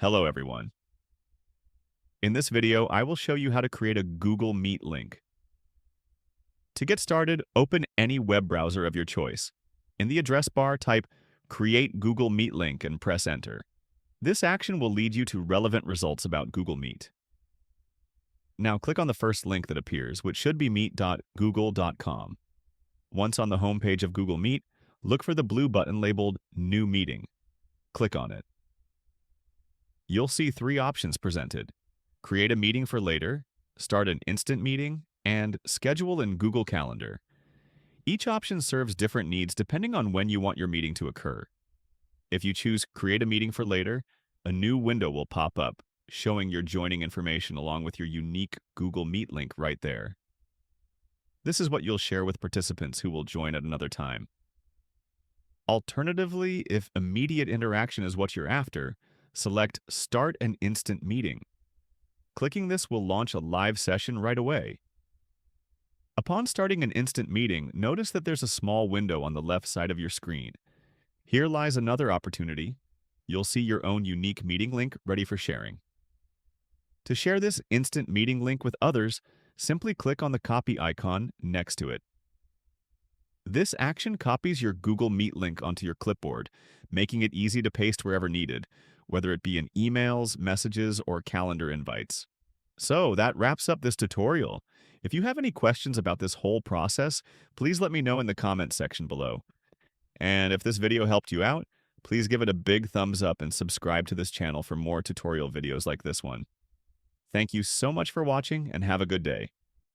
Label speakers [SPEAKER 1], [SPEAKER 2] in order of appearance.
[SPEAKER 1] Hello everyone. In this video, I will show you how to create a Google Meet link. To get started, open any web browser of your choice. In the address bar, type Create Google Meet link and press Enter. This action will lead you to relevant results about Google Meet. Now click on the first link that appears, which should be meet.google.com. Once on the home page of Google Meet, look for the blue button labeled New Meeting. Click on it. You'll see three options presented: create a meeting for later, start an instant meeting, and schedule in Google Calendar. Each option serves different needs depending on when you want your meeting to occur. If you choose create a meeting for later, a new window will pop up, showing your joining information along with your unique Google Meet link right there. This is what you'll share with participants who will join at another time. Alternatively, if immediate interaction is what you're after, select Start an Instant Meeting. Clicking this will launch a live session right away. Upon starting an instant meeting, notice that there's a small window on the left side of your screen. Here lies another opportunity. You'll see your own unique meeting link ready for sharing. To share this instant meeting link with others, simply click on the copy icon next to it. This action copies your Google Meet link onto your clipboard, making it easy to paste wherever needed, whether it be in emails, messages, or calendar invites. So that wraps up this tutorial. If you have any questions about this whole process, please let me know in the comments section below. And if this video helped you out, please give it a big thumbs up and subscribe to this channel for more tutorial videos like this one. Thank you so much for watching and have a good day.